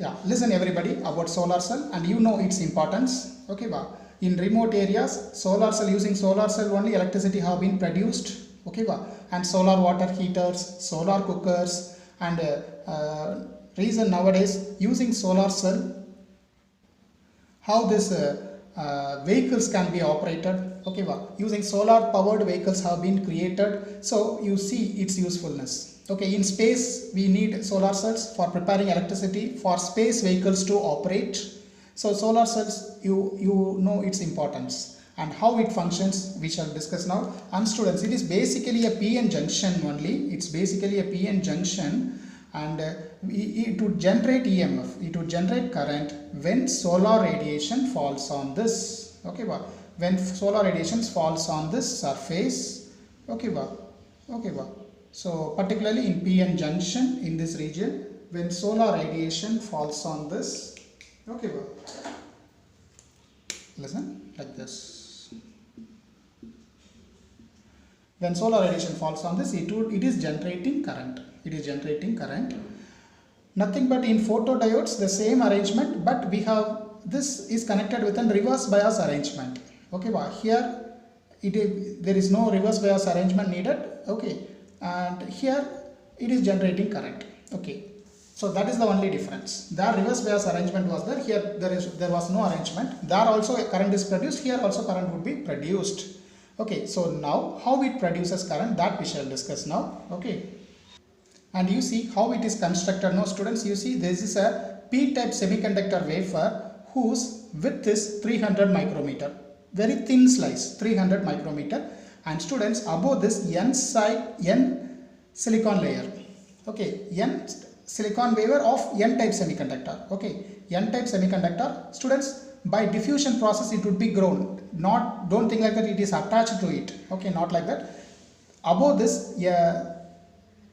Yeah, listen everybody about solar cell and you know its importance. Okay, va. In remote areas, solar cell, using solar cell only electricity have been produced. Okay, va. And solar water heaters, solar cookers, and reason nowadays using solar cell, how this vehicles can be operated. Okay, va. Using solar powered vehicles have been created, so you see its usefulness. Okay, in space we need solar cells for preparing electricity for space vehicles to operate. So solar cells, you know its importance and how it functions we shall discuss now. And students, it is basically a PN junction only. It's basically a PN junction, and it would generate EMF, it would generate current when solar radiation falls on this. Okay, va. When solar radiation falls on this surface. Okay, va. Okay, va. So particularly in PN junction, in this region, when solar radiation falls on this. Okay, va. Listen like this. When solar radiation falls on this, it is generating current. It is generating current. Nothing but in photodiodes the same arrangement, but we have this is connected with a reverse bias arrangement. Okay, wow. Here there is no reverse bias arrangement needed. Okay, and here it is generating current. Okay, so that is the only difference. There reverse bias arrangement was there. Here there was no arrangement. There also current is produced. Here also current would be produced. Okay, so now how it produces current, that we shall discuss now. Okay, and you see how it is constructed now, students. You see this is a p-type semiconductor wafer whose width is 300 micrometer, very thin slice, 300 micrometer. And students, above this n silicon layer. Okay, n silicon wafer of n-type semiconductor. Okay, n-type semiconductor, students, by diffusion process it would be grown. Don't think like that it is attached to it. Okay, not like that. Above this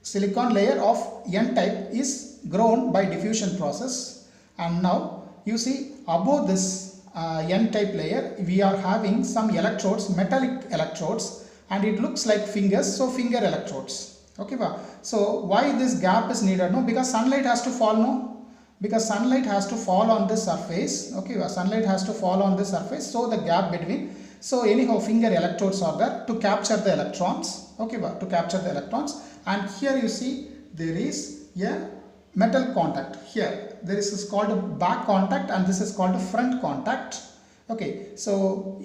silicon layer of n-type is grown by diffusion process. And now you see above this n-type layer we are having some electrodes, metallic electrodes, and it looks like fingers, so finger electrodes. Okay, wow. So why this gap is needed? No, because sunlight has to fall. No, because sunlight has to fall on this surface. Okay, wow. Sunlight has to fall on this surface, so the gap between. So anyhow, finger electrodes are there to capture the electrons. Okay, wow. To capture the electrons. And here you see there is a metal contact. Here there is called a back contact and this is called a front contact. Okay, so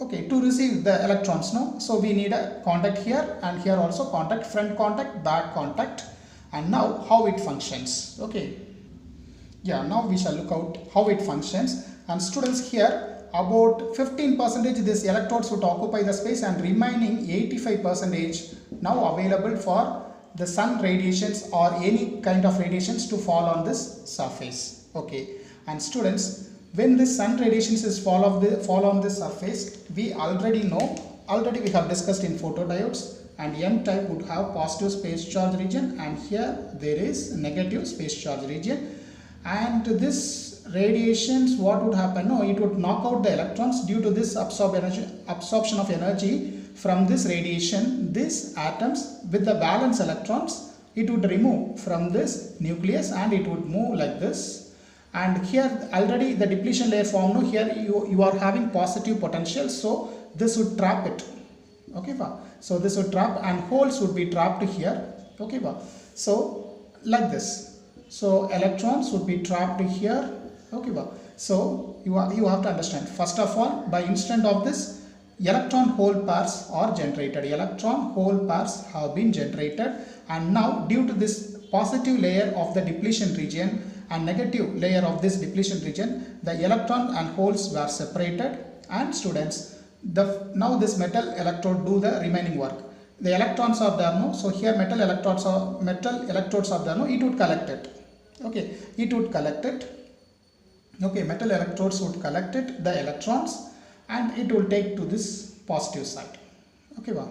okay, to receive the electrons, no, so we need a contact here and here also contact, front contact, back contact. And now how it functions. Okay, yeah, now we shall look out how it functions. And students, here about 15% these electrodes would occupy the space and remaining 85% now available for the sun radiations or any kind of radiations to fall on this surface. Okay, and students, when the sun radiations is fall on this surface, we already we have discussed in photodiodes, and n-type would have positive space charge region and here there is negative space charge region. And this radiations, what would happen? No, it would knock out the electrons due to this absorption of energy from this radiation. These atoms with the valence electrons, it would remove from this nucleus and it would move like this. And here already the depletion layer form. No, here you are having positive potential, so this would trap it. Okay, so this would trap and holes would be trapped here. Okay, so like this. So electrons would be trapped here. Okay, so you have to understand, first of all, by instant of this, electron hole pairs are generated. Electron hole pairs have been generated, and now due to this positive layer of the depletion region and negative layer of this depletion region, the electron and holes were separated. And students, now this metal electrode do the remaining work. The electrons are there, no, so here metal electrodes are there, no, it would collect it. Okay, it would collect it. Okay, metal electrodes would collect it, the electrons, and it will take to this positive side. Okay, wow.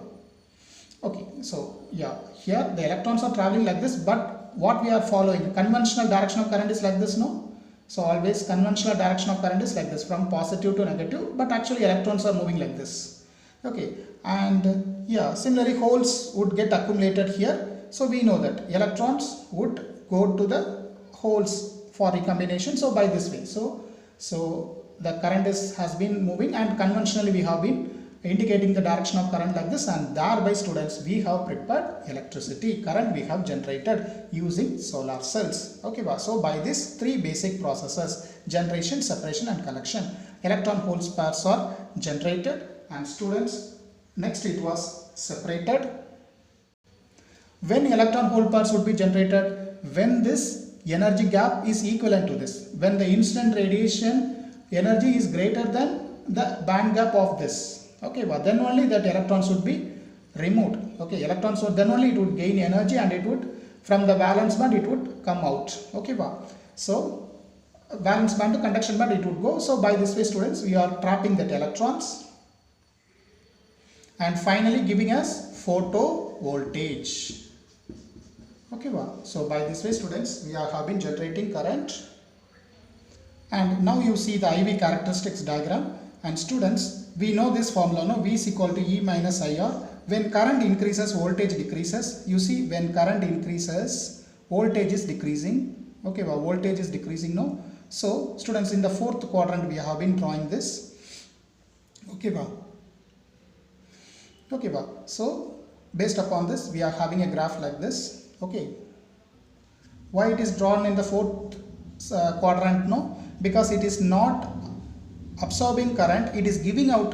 Okay, so yeah, here the electrons are traveling like this, but what we are following, conventional direction of current is like this, no? So always conventional direction of current is like this, from positive to negative, but actually electrons are moving like this. Okay, and yeah, similarly holes would get accumulated here. So we know that electrons would go to the holes for recombination. So by this way, so the current has been moving, and conventionally we have been indicating the direction of current like this, and thereby students we have prepared electricity current we have generated using solar cells. Okay, so by these three basic processes, generation, separation and collection, electron hole pairs are generated, and students next it was separated. When electron hole pairs would be generated? When this energy gap is equivalent to this, when the incident radiation energy is greater than the band gap of this. Okay, but then only that electrons would be removed. Okay, electrons would, then only it would gain energy, and it would, from the valence band it would come out. Okay, so valence band to conduction band it would go. So by this way students, we are trapping that electrons and finally giving us photo voltage. Okay, so by this way students, we have been generating current. And now you see the IV characteristics diagram. And students, we know this formula, no? V is equal to E minus IR. When current increases, voltage decreases. You see, when current increases, voltage is decreasing. Okay, voltage is decreasing, no? So students, in the fourth quadrant we have been drawing this. Okay, so based upon this we are having a graph like this. Okay, why it is drawn in the fourth quadrant? No, because it is not absorbing current, it is giving out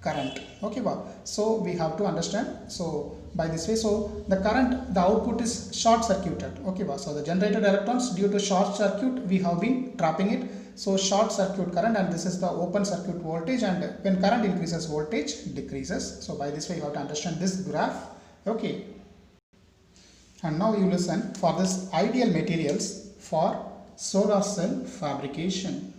current. Okay, so we have to understand. So by this way, so the current, the output is short circuited. Okay, so the generated electrons, due to short circuit we have been trapping it. So short circuit current, and this is the open circuit voltage, and when current increases, voltage decreases. So by this way you have to understand this graph. Okay, and now you listen for this ideal materials for solar cell fabrication.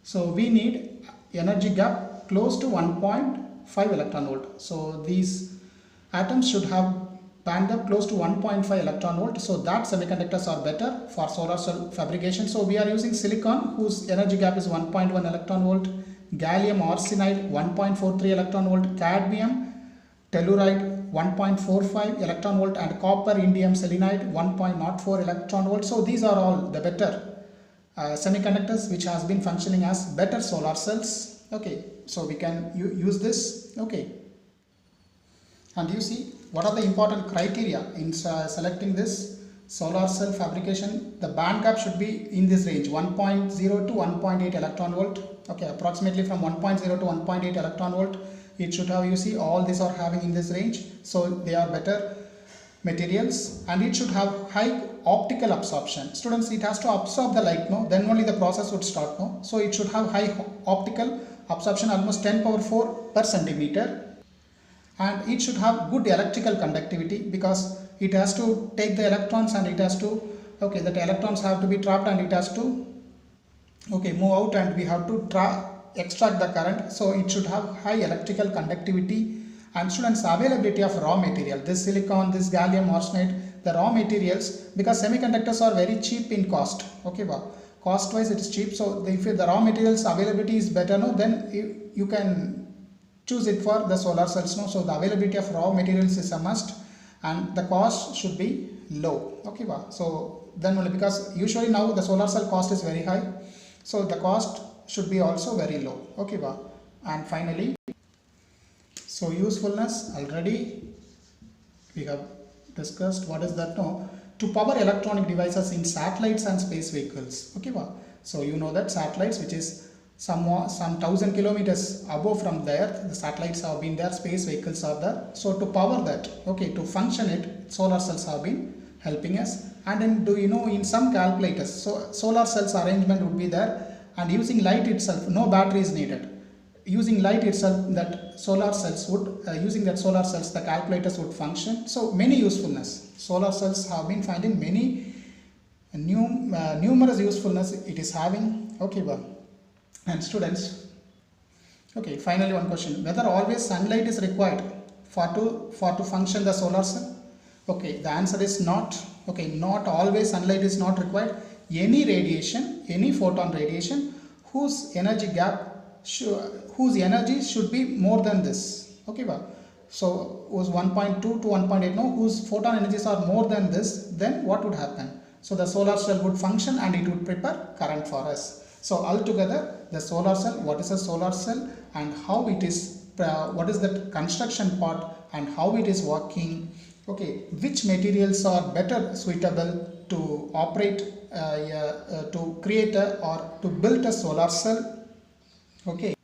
So we need energy gap close to 1.5 electron volt. So these atoms should have band gap close to 1.5 electron volt. So that semiconductors are better for solar cell fabrication. So we are using silicon whose energy gap is 1.1 electron volt, gallium arsenide 1.43 electron volt, cadmium telluride 1.45 electron volt, and copper indium selenide 1.04 electron volt. So these are all the better semiconductors which has been functioning as better solar cells. Okay, so we can use this. Okay, and you see what are the important criteria in selecting this solar cell fabrication. The band gap should be in this range 1.0 to 1.8 electron volt. Okay, approximately from 1.0 to 1.8 electron volt it should have. You see all these are having in this range, so they are better materials, and it should have high optical absorption. Students, it has to absorb the light, no? Then only the process would start, no? So it should have high optical absorption, almost 10 power 4 per centimeter, and it should have good electrical conductivity, because it has to take the electrons and it has to, okay, that electrons have to be trapped and it has to, okay, move out, and we have to extract the current. So it should have high electrical conductivity. And students, availability of raw material, this silicon, this gallium arsenide, the raw materials, because semiconductors are very cheap in cost. Okay, cost wise it is cheap. So if the raw materials availability is better, no, then you can choose it for the solar cells, no. So the availability of raw materials is a must, and the cost should be low. Okay, so then only, because usually now the solar cell cost is very high, so the cost should be also very low. Okay, and finally, so usefulness already we have discussed. What is that? No, to power electronic devices in satellites and space vehicles. Okay, so you know that satellites, which is some 1,000 kilometers above from the earth, the satellites have been there, space vehicles are there. So to power that, okay, to function it, solar cells have been helping us. And then, do you know, in some calculators, so solar cells arrangement would be there, and using light itself, no battery is needed. Using light itself, that solar cells would, using that solar cells, the calculators would function. So many usefulness. Solar cells have been finding many numerous usefulness it is having. Okay, and students, okay, finally one question: whether always sunlight is required for to function the solar cell? Okay, the answer is not. Okay, not always sunlight is not required. Any radiation, any photon radiation whose energy gap, whose energy should be more than this. Okay, so was 1.2 to 1.8, no, whose photon energies are more than this, then what would happen? So the solar cell would function and it would prepare current for us. So altogether, the solar cell, what is a solar cell and how it is, what is the construction part and how it is working, okay, which materials are better suitable to operate, to create or to build a solar cell, okay,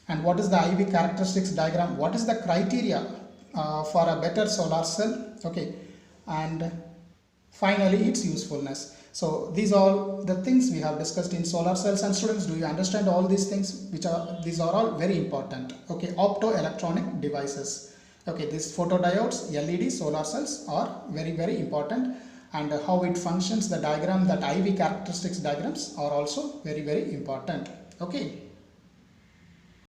and what is the IV characteristics diagram, what is the criteria for a better solar cell, okay, and finally its usefulness. So these are all the things we have discussed in solar cells. And students, do you understand all these things? These are all very important, okay. Optoelectronic devices, okay, these photodiodes, LED, solar cells are very important, and how it functions, the diagram, that IV characteristics diagrams are also very important, okay.